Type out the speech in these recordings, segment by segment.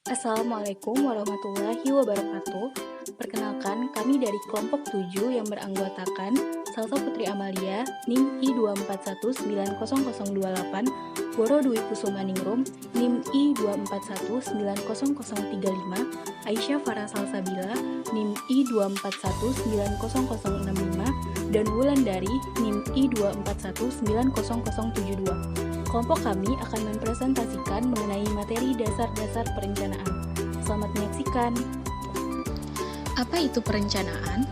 Assalamualaikum warahmatullahi wabarakatuh. Perkenalkan, kami dari kelompok 7 yang beranggotakan Salsa Putri Amalia, NIM I2419008, Woro Dwi Kusumaningrum, NIM I2419035, Aisyah Farah Salsabila, NIM I2419065, dan Wulandari, NIM I2419072. Kelompok kami akan mempresentasikan mengenai materi dasar-dasar perencanaan. Selamat menyaksikan. Apa itu perencanaan?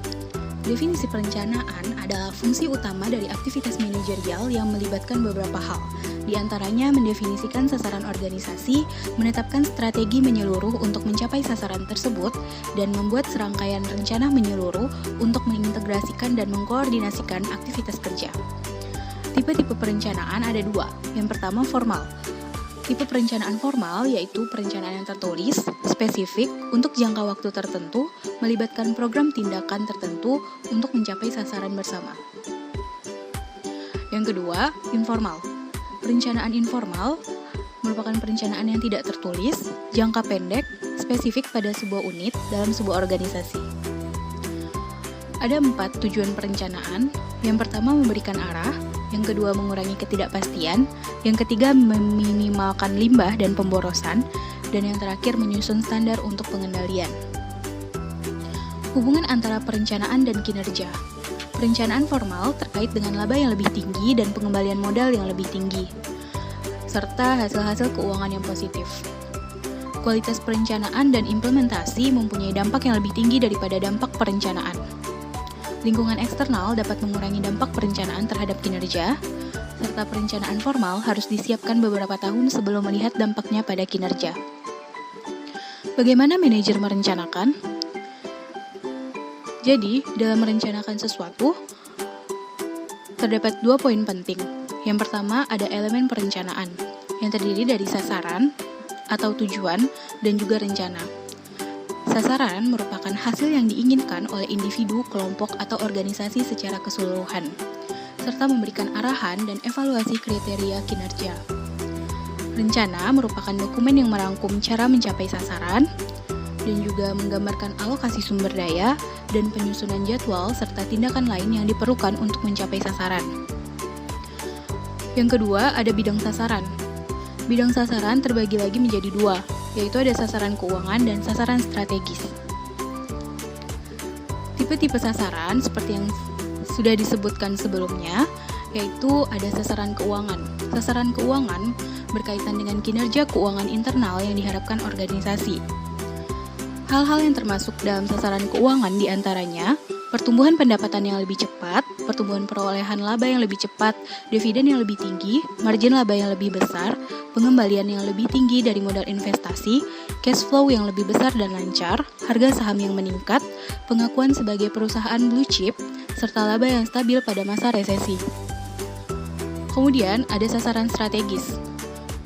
Definisi perencanaan adalah fungsi utama dari aktivitas manajerial yang melibatkan beberapa hal. Di antaranya mendefinisikan sasaran organisasi, menetapkan strategi menyeluruh untuk mencapai sasaran tersebut, dan membuat serangkaian rencana menyeluruh untuk mengintegrasikan dan mengkoordinasikan aktivitas kerja. Tipe-tipe perencanaan ada dua. Yang pertama, formal. Tipe perencanaan formal yaitu perencanaan yang tertulis, spesifik, untuk jangka waktu tertentu, melibatkan program tindakan tertentu untuk mencapai sasaran bersama. Yang kedua, informal. Perencanaan informal merupakan perencanaan yang tidak tertulis, jangka pendek, spesifik pada sebuah unit dalam sebuah organisasi. Ada 4 tujuan perencanaan. Yang pertama, memberikan arah. Yang kedua, mengurangi ketidakpastian. Yang ketiga, meminimalkan limbah dan pemborosan. Dan yang terakhir, menyusun standar untuk pengendalian. Hubungan antara perencanaan dan kinerja. Perencanaan formal terkait dengan laba yang lebih tinggi dan pengembalian modal yang lebih tinggi, serta hasil-hasil keuangan yang positif. Kualitas perencanaan dan implementasi mempunyai dampak yang lebih tinggi daripada dampak perencanaan. Lingkungan eksternal dapat mengurangi dampak perencanaan terhadap kinerja, serta perencanaan formal harus disiapkan beberapa tahun sebelum melihat dampaknya pada kinerja. Bagaimana manajer merencanakan? Jadi, dalam merencanakan sesuatu, terdapat 2 poin penting. Yang pertama, ada elemen perencanaan, yang terdiri dari sasaran atau tujuan dan juga rencana. Sasaran merupakan hasil yang diinginkan oleh individu, kelompok, atau organisasi secara keseluruhan, serta memberikan arahan dan evaluasi kriteria kinerja. Rencana merupakan dokumen yang merangkum cara mencapai sasaran, dan juga menggambarkan alokasi sumber daya dan penyusunan jadwal serta tindakan lain yang diperlukan untuk mencapai sasaran. Yang kedua, ada bidang sasaran. Bidang sasaran terbagi lagi menjadi 2, yaitu ada sasaran keuangan dan sasaran strategis. Tipe-tipe sasaran seperti yang sudah disebutkan sebelumnya, yaitu ada sasaran keuangan. Sasaran keuangan berkaitan dengan kinerja keuangan internal yang diharapkan organisasi. Hal-hal yang termasuk dalam sasaran keuangan diantaranya pertumbuhan pendapatan yang lebih cepat, pertumbuhan perolehan laba yang lebih cepat, dividen yang lebih tinggi, margin laba yang lebih besar, pengembalian yang lebih tinggi dari modal investasi, cash flow yang lebih besar dan lancar, harga saham yang meningkat, pengakuan sebagai perusahaan blue chip, serta laba yang stabil pada masa resesi. Kemudian ada sasaran strategis.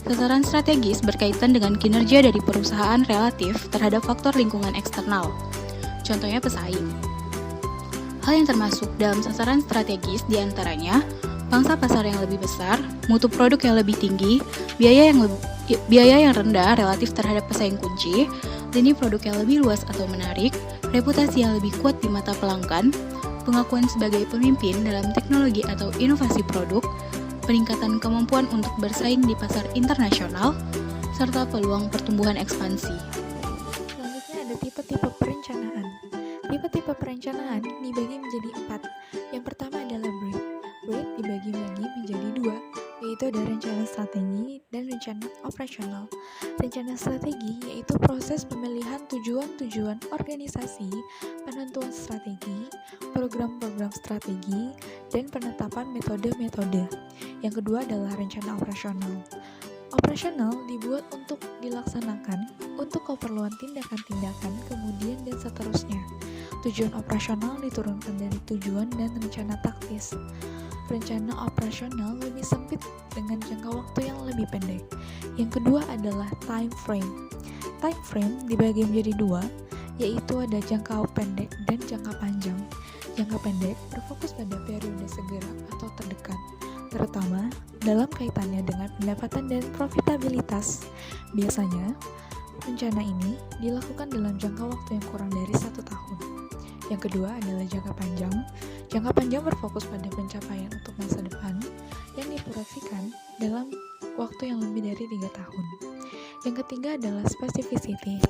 Sasaran strategis berkaitan dengan kinerja dari perusahaan relatif terhadap faktor lingkungan eksternal. Contohnya pesaing. Hal yang termasuk dalam sasaran strategis diantaranya pangsa pasar yang lebih besar, mutu produk yang lebih tinggi, biaya yang rendah relatif terhadap pesaing kunci, lini produk yang lebih luas atau menarik, reputasi yang lebih kuat di mata pelanggan, pengakuan sebagai pemimpin dalam teknologi atau inovasi produk, peningkatan kemampuan untuk bersaing di pasar internasional, serta peluang pertumbuhan ekspansi. Selanjutnya ada tipe-tipe perencanaan. Tipe-tipe perencanaan dibagi menjadi 4. Yang pertama adalah brief. Brief dibagi lagi menjadi 2, yaitu ada rencana strategi dan rencana operasional. Rencana strategi yaitu proses pemilihan tujuan-tujuan organisasi, penentuan strategi, program-program strategi, dan penetapan metode-metode. Yang kedua adalah rencana operasional. Operasional dibuat untuk dilaksanakan untuk keperluan tindakan-tindakan kemudian dan seterusnya. Tujuan operasional diturunkan dari tujuan dan rencana taktis. Rencana operasional lebih sempit dengan jangka waktu yang lebih pendek. Yang kedua adalah time frame. Time frame dibagi menjadi 2, yaitu ada jangka pendek dan jangka panjang. Jangka pendek berfokus pada periode segera atau terdekat, terutama dalam kaitannya dengan pendapatan dan profitabilitas. Biasanya, rencana ini dilakukan dalam jangka waktu yang kurang dari 1 tahun. Yang kedua adalah jangka panjang. Jangka panjang berfokus pada pencapaian untuk masa depan yang diproyeksikan dalam waktu yang lebih dari 3 tahun. Yang ketiga adalah specificity.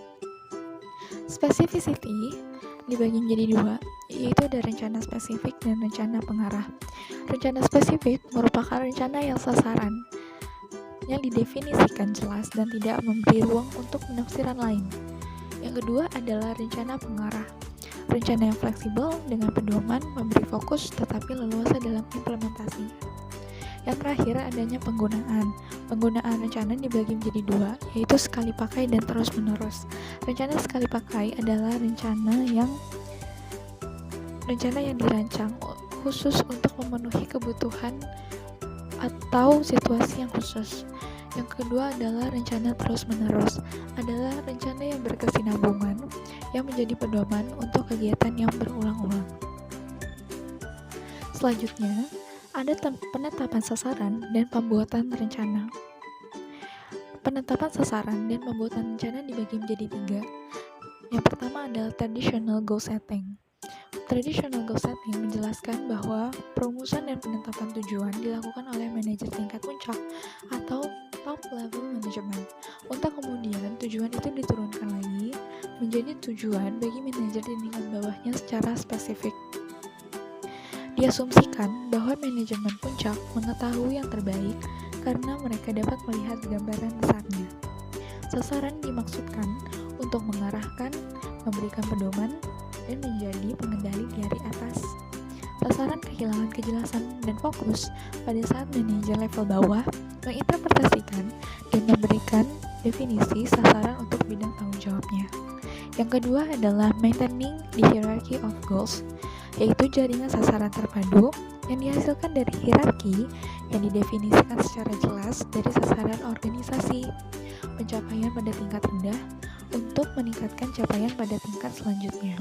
Specificity dibagi menjadi dua, yaitu ada rencana spesifik dan rencana pengarah. Rencana spesifik merupakan rencana yang sasaran, yang didefinisikan jelas dan tidak memberi ruang untuk penafsiran lain. Yang kedua adalah rencana pengarah. Rencana yang fleksibel dengan pedoman memberi fokus tetapi leluasa dalam implementasi. Yang terakhir adanya penggunaan. Penggunaan rencana dibagi menjadi dua, yaitu sekali pakai dan terus menerus. Rencana sekali pakai adalah rencana yang dirancang khusus untuk memenuhi kebutuhan atau situasi yang khusus. Yang kedua adalah rencana terus-menerus, adalah rencana yang berkesinambungan yang menjadi pedoman untuk kegiatan yang berulang-ulang. Selanjutnya, ada penetapan sasaran dan pembuatan rencana. Penetapan sasaran dan pembuatan rencana dibagi menjadi 3. Yang pertama adalah traditional goal setting. Traditional goal setting menjelaskan bahwa perumusan dan penetapan tujuan dilakukan oleh manajer tingkat puncak atau top level management. Untuk kemudian tujuan itu diturunkan lagi menjadi tujuan bagi manajer di tingkat bawahnya secara spesifik. Diasumsikan bahwa manajemen puncak mengetahui yang terbaik karena mereka dapat melihat gambaran besarnya. Sasaran dimaksudkan untuk mengarahkan, memberikan pedoman, dan menjadi pengendali dari atas. Sasaran kehilangan kejelasan dan fokus pada saat manajer level bawah menginterpretasikan dan memberikan definisi sasaran untuk bidang tanggung jawabnya. Yang kedua adalah maintaining the hierarchy of goals, yaitu jaringan sasaran terpadu yang dihasilkan dari hierarki yang didefinisikan secara jelas dari sasaran organisasi, pencapaian pada tingkat rendah untuk meningkatkan capaian pada tingkat selanjutnya.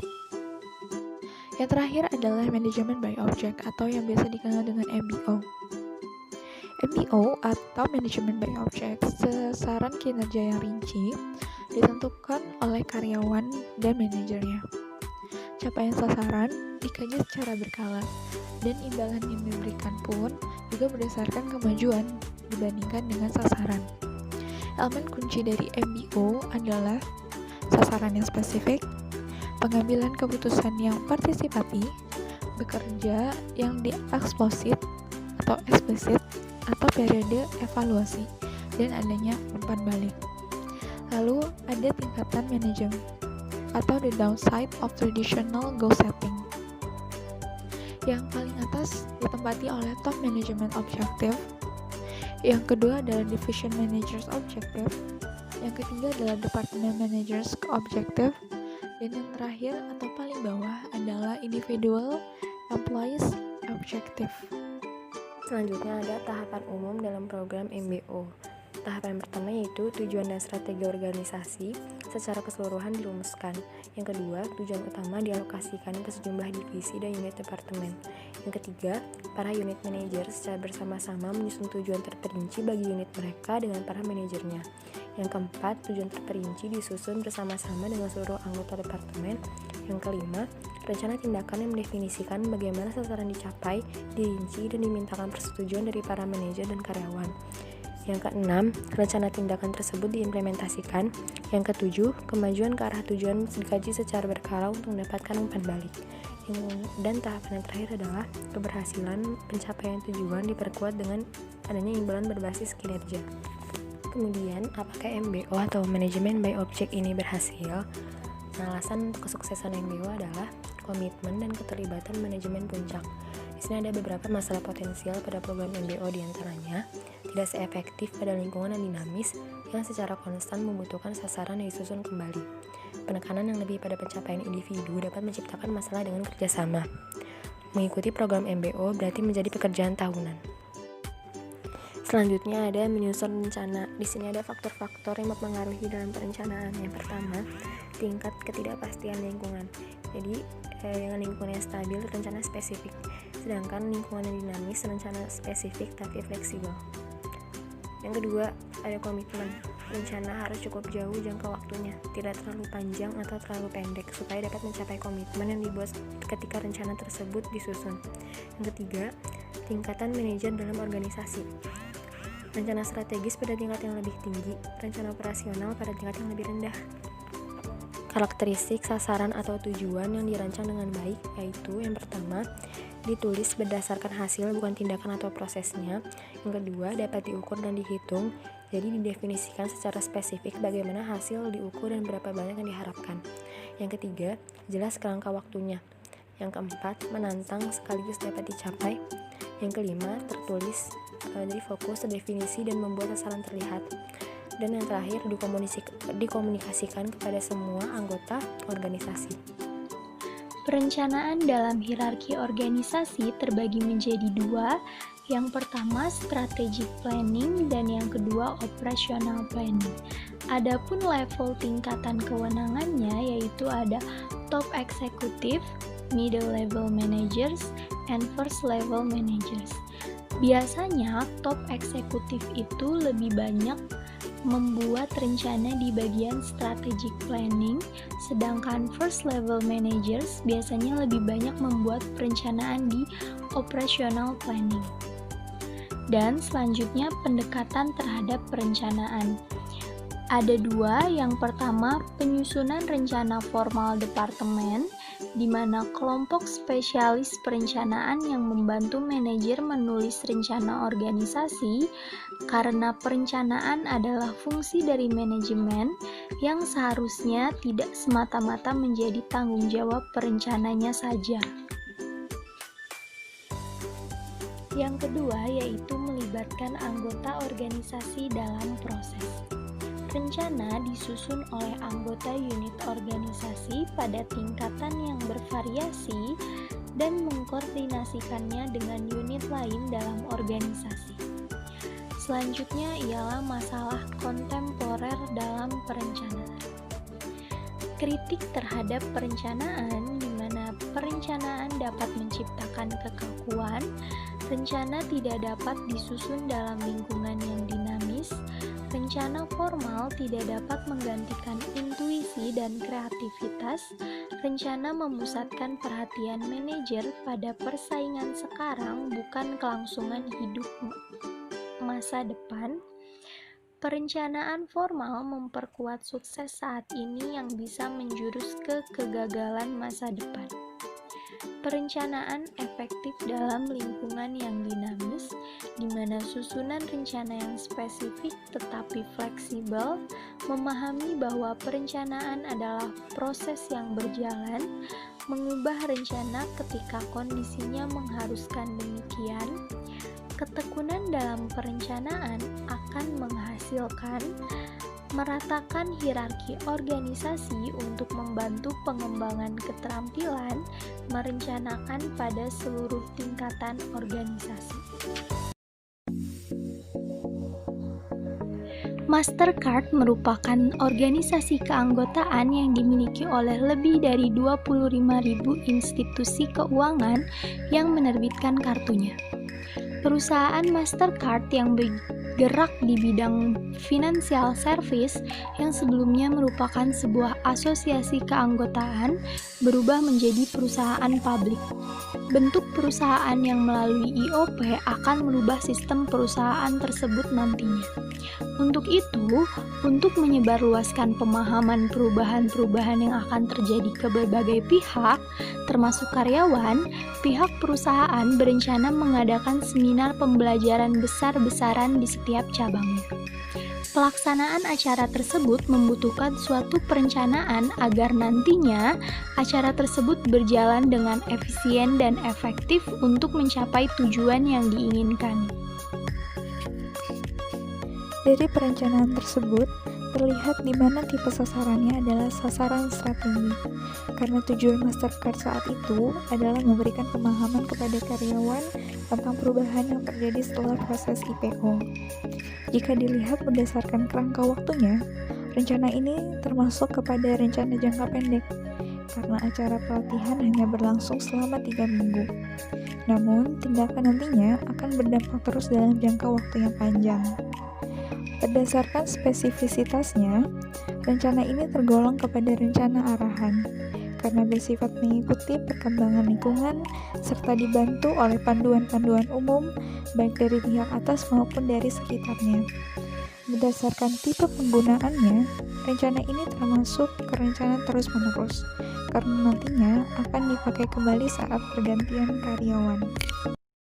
Yang terakhir adalah Management by Object atau yang biasa dikenal dengan MBO. MBO atau Management by Object, sasaran kinerja yang rinci ditentukan oleh karyawan dan manajernya. Capaian sasaran dikaji secara berkala dan imbalan yang diberikan pun juga berdasarkan kemajuan dibandingkan dengan sasaran. Elemen kunci dari MBO adalah sasaran yang spesifik, pengambilan keputusan yang partisipatif, bekerja yang eksplisit atau eksplisit atau periode evaluasi, dan adanya umpan balik. Lalu ada tingkatan manajemen atau the downside of traditional goal setting. Yang paling atas ditempati oleh top management objective. Yang kedua adalah division managers objective. Yang ketiga adalah department managers objective. Dan yang terakhir atau paling bawah adalah individual employees objective. Selanjutnya ada tahapan umum dalam program MBO. Tahapan pertama yaitu tujuan dan strategi organisasi secara keseluruhan dirumuskan. Yang kedua, tujuan utama dialokasikan ke sejumlah divisi dan unit departemen. Yang ketiga, para unit manajer secara bersama-sama menyusun tujuan terperinci bagi unit mereka dengan para manajernya. Yang keempat, tujuan terperinci disusun bersama-sama dengan seluruh anggota departemen. Yang kelima, rencana tindakan yang mendefinisikan bagaimana sasaran dicapai, dirinci, dan dimintakan persetujuan dari para manajer dan karyawan. Yang keenam, rencana tindakan tersebut diimplementasikan. Yang ketujuh, kemajuan ke arah tujuan dikaji secara berkala untuk mendapatkan umpan balik. Dan tahapan yang terakhir adalah keberhasilan pencapaian tujuan diperkuat dengan adanya imbalan berbasis kinerja. Kemudian, apakah MBO atau Management by Object ini berhasil? Alasan untuk kesuksesan MBO adalah komitmen dan keterlibatan manajemen puncak. Di sini ada beberapa masalah potensial pada program MBO, diantaranya tidak seefektif pada lingkungan yang dinamis yang secara konstan membutuhkan sasaran yang disusun kembali. Penekanan yang lebih pada pencapaian individu dapat menciptakan masalah dengan kerjasama. Mengikuti program MBO berarti menjadi pekerjaan tahunan. Selanjutnya ada menyusun rencana. Di sini ada faktor-faktor yang mempengaruhi dalam perencanaan. Yang pertama, tingkat ketidakpastian lingkungan. Jadi, dengan lingkungan yang stabil, rencana spesifik. Sedangkan lingkungan yang dinamis, rencana spesifik tapi fleksibel. Yang kedua, ada komitmen. rencana harus cukup jauh jangka waktunya, tidak terlalu panjang atau terlalu pendek, supaya dapat mencapai komitmen yang dibuat ketika rencana tersebut disusun. Yang ketiga, tingkatan manajer dalam organisasi. Rencana strategis pada tingkat yang lebih tinggi, rencana operasional pada tingkat yang lebih rendah. Karakteristik sasaran atau tujuan yang dirancang dengan baik, yaitu yang pertama, ditulis berdasarkan hasil bukan tindakan atau prosesnya. Yang kedua, dapat diukur dan dihitung, jadi didefinisikan secara spesifik bagaimana hasil diukur dan berapa banyak yang diharapkan. Yang ketiga, jelas kerangka waktunya. Yang keempat, menantang sekaligus dapat dicapai. Yang kelima, tertulis, jadi fokus, terdefinisi, dan membuat sasaran terlihat. Dan yang terakhir, dikomunikasikan kepada semua anggota organisasi. Perencanaan dalam hierarki organisasi terbagi menjadi dua. Yang pertama strategic planning dan yang kedua operational planning. Adapun level tingkatan kewenangannya yaitu ada top executive, middle level managers, and first level managers. Biasanya top eksekutif itu lebih banyak membuat rencana di bagian strategic planning, sedangkan first level managers biasanya lebih banyak membuat perencanaan di operational planning. Dan selanjutnya pendekatan terhadap perencanaan. Ada dua, yang pertama penyusunan rencana formal departemen, di mana kelompok spesialis perencanaan yang membantu manajer menulis rencana organisasi, karena perencanaan adalah fungsi dari manajemen yang seharusnya tidak semata-mata menjadi tanggung jawab perencananya saja. Yang kedua yaitu melibatkan anggota organisasi dalam proses. Rencana disusun oleh anggota unit organisasi pada tingkatan yang bervariasi dan mengkoordinasikannya dengan unit lain dalam organisasi. Selanjutnya ialah masalah kontemporer dalam perencanaan. Kritik terhadap perencanaan, di mana perencanaan dapat menciptakan kekakuan, rencana tidak dapat disusun dalam lingkungan yang dinamis, rencana formal tidak dapat menggantikan intuisi dan kreativitas, rencana memusatkan perhatian manajer pada persaingan sekarang bukan kelangsungan hidup masa depan. Perencanaan formal memperkuat sukses saat ini yang bisa menjurus ke kegagalan masa depan. Perencanaan efektif dalam lingkungan yang dinamis, di mana susunan rencana yang spesifik tetapi fleksibel, memahami bahwa perencanaan adalah proses yang berjalan, mengubah rencana ketika kondisinya mengharuskan demikian. Ketekunan dalam perencanaan akan menghasilkan meratakan hierarki organisasi untuk membantu pengembangan keterampilan merencanakan pada seluruh tingkatan organisasi. Mastercard merupakan organisasi keanggotaan yang dimiliki oleh lebih dari 25.000 institusi keuangan yang menerbitkan kartunya. Perusahaan Mastercard yang bergerak di bidang financial service yang sebelumnya merupakan sebuah asosiasi keanggotaan berubah menjadi perusahaan publik. Bentuk perusahaan yang melalui IOP akan merubah sistem perusahaan tersebut nantinya. Untuk itu, untuk menyebarluaskan pemahaman perubahan-perubahan yang akan terjadi ke berbagai pihak, termasuk karyawan, pihak perusahaan berencana mengadakan seminar pembelajaran besar-besaran di setiap cabangnya. Pelaksanaan acara tersebut membutuhkan suatu perencanaan agar nantinya acara tersebut berjalan dengan efisien dan efektif untuk mencapai tujuan yang diinginkan. Dari perencanaan tersebut, terlihat di mana tipe sasarannya adalah sasaran strategi. Karena tujuan Mastercard saat itu adalah memberikan pemahaman kepada karyawan tentang perubahan yang terjadi setelah proses IPO. Jika dilihat berdasarkan kerangka waktunya, rencana ini termasuk kepada rencana jangka pendek, karena acara pelatihan hanya berlangsung selama 3 minggu. Namun, tindakan nantinya akan berdampak terus dalam jangka waktu yang panjang. Berdasarkan spesifisitasnya, rencana ini tergolong kepada rencana arahan karena bersifat mengikuti perkembangan lingkungan serta dibantu oleh panduan-panduan umum baik dari pihak atas maupun dari sekitarnya. Berdasarkan tipe penggunaannya, rencana ini termasuk ke rencana terus-menerus karena nantinya akan dipakai kembali saat pergantian karyawan.